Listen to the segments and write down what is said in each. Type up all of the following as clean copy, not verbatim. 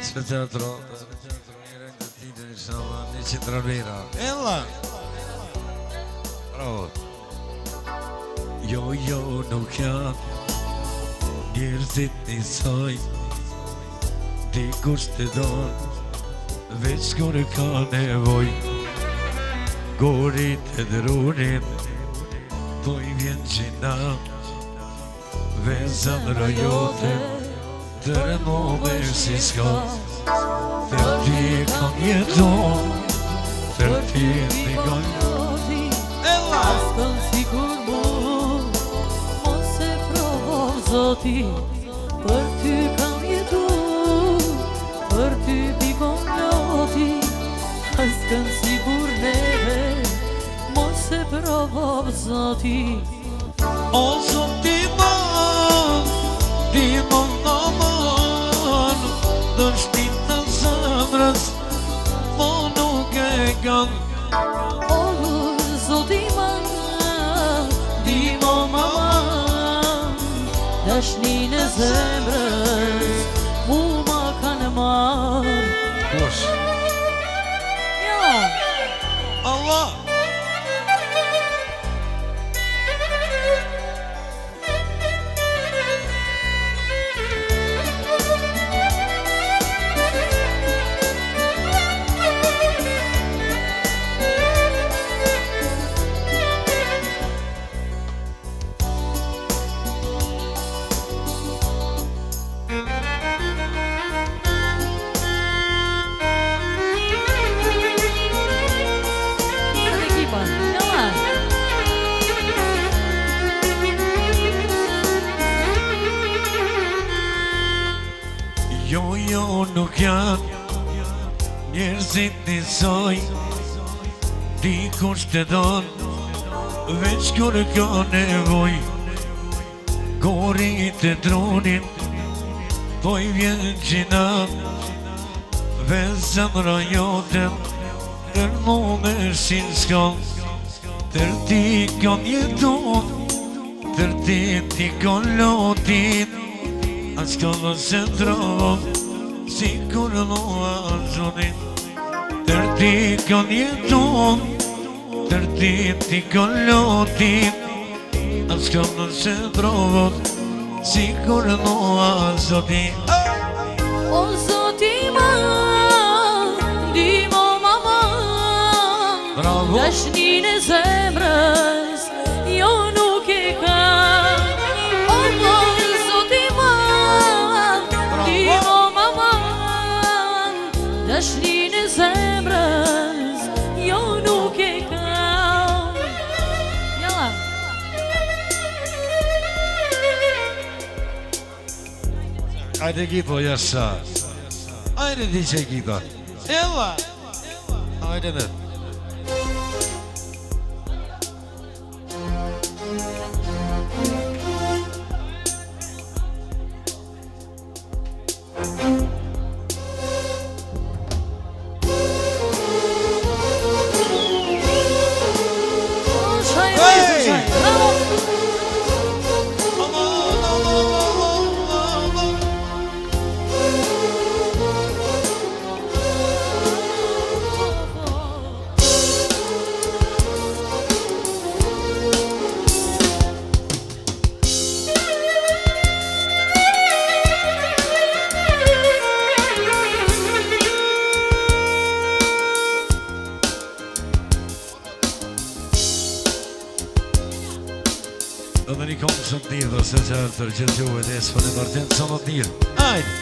Speciatro, njërën të titën i shama, një që të rabera. Ella! Bravo! Jo, nuk janë njerëzit një saj, dikush të donë, veç kur ka nevoj. Gorit e dërurit, po i vjen gjina, vezan rajote, tërë më si s'ka. Tërë ti kam jeton, tërë ti t'i gajoti. Askën sikur mu, mos e provoj zoti. Për ty kam jetu, për ty t'i gajoti. Askën sikur neve, mos e provoj zoti. O zoti man, ti mon aman, dështin të zemrës, po nuk e kanë. O zoti man, ti mon aman, dashnin e zemrës, mu ma kanë marë. Kush? Ja! Allah! Jo, nuk janë njerëzit një soj, dikush të donë, veç kur ka nevoj. Gorit e dronit, po i vjen gjina, vezën rajotem, tërë mu me shin s'kon. Tërë ti kam jeton, tërë ti t'i kon lotin, as ka se trovon, si kur mua zonin. Tërë ti kan jeton, tërë ti t'i kan lotin, as ka se trovon, si kur mua zonin. O zoti man, di mo maman, Bravo! dashnin e zemrës, jo nuk e kam. O zoti man, di mo maman, dashnin e zemrës, jo nuk e kam. Jalla! Ajde Gito, jasha. Ajde DJ Gito. Ella! Ajde ne. Edhe një kom së të njërë, se që të gjithjuhet e së për në martin së në të njërë. Ajde!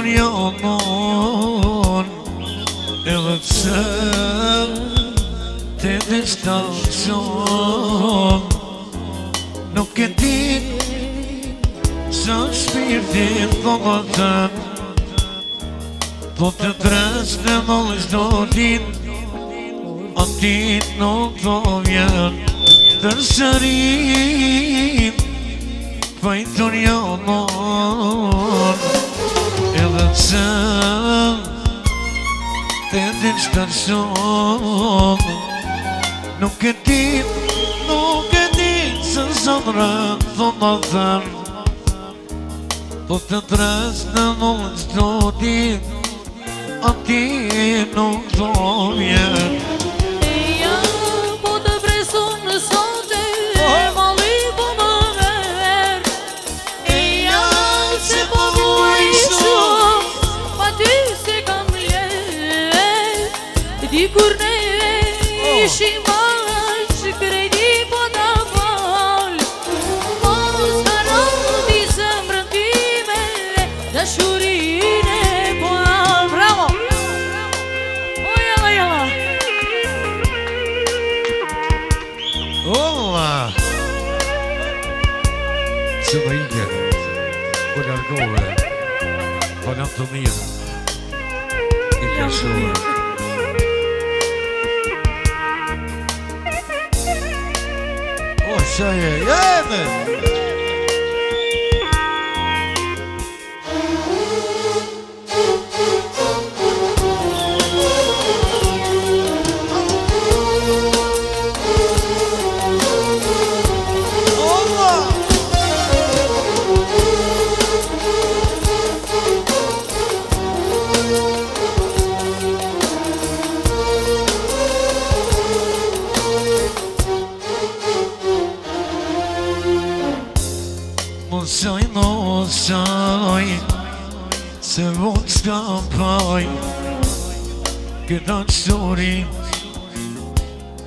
Pajton janon edhe pse te distancion nuk e din sa shpirtin thonë po të tres në mëllë shdo din atit nuk do vjen tërsërin pajton janon edhe pse te distancion nuk e din se zonrën thonë thën po të tres në mëllë shdo din ati nuk do vjen Eja po të presun në sote Mali po më ver Eja se po vuaj shumë Pa ty se kam ler Dikur ne ishim bashk Krejti po ta fal Mos harroni zemrën time Dashurine po bravo Ola! Se më ike, po largove, po në të mirë, i kërshove. O, shaje, jene! Mosaj, se vod s'ka paj Këta qëtori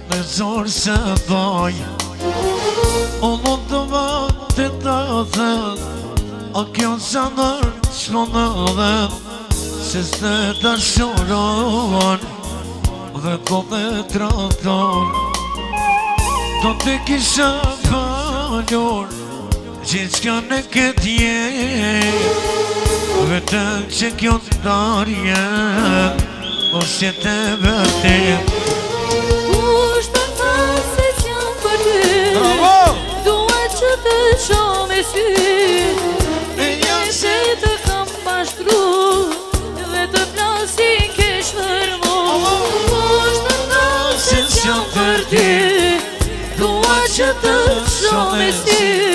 me zorë se dhaj O mund të vate të thët A kjo sa nërë qmo në dhet Se s'te të shoron dhe po dhe traton Do të kisha falur Gjithë që në këtë jetë Vetëm që kjo të darje O që të vërtet Kush të se s'jam për ty Dua që të shoh me sy E ja se të kam pashtru Dhe të plasin kesh për mu Kush të se s'jam për ty Dua që të shoh me sy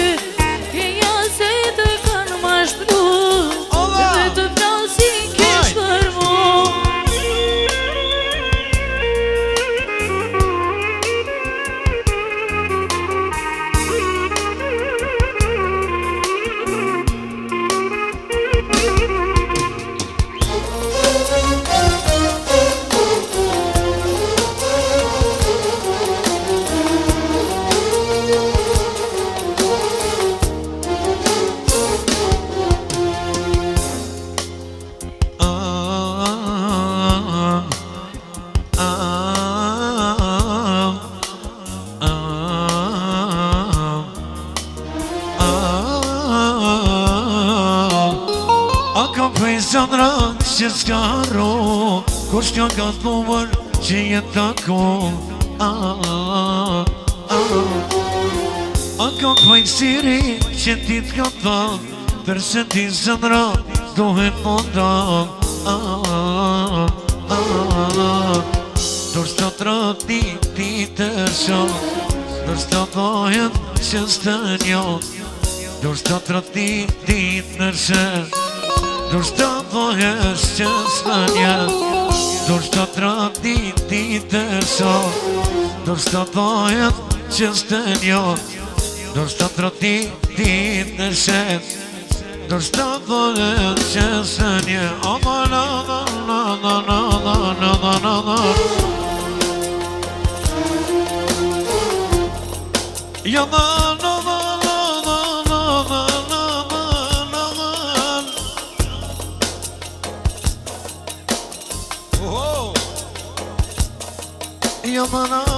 Sandra që s'ka ro Kush ka ka të numër që jetë të kohë A ka pajsiri që ti t'ka thënë Tërse ti Sandra dohet më ndalë Dorës të trati ti të shoh Dorës të dohet që s'të njoh Dorës të trati ti të nërshën Dorës të dohet që s'të njoh Dorës të trati ti të shoh Dorës të dohet që s'të njoh Dorës të trati ti të nërshën Dorës të dohet që s'të njoh Ja një mëna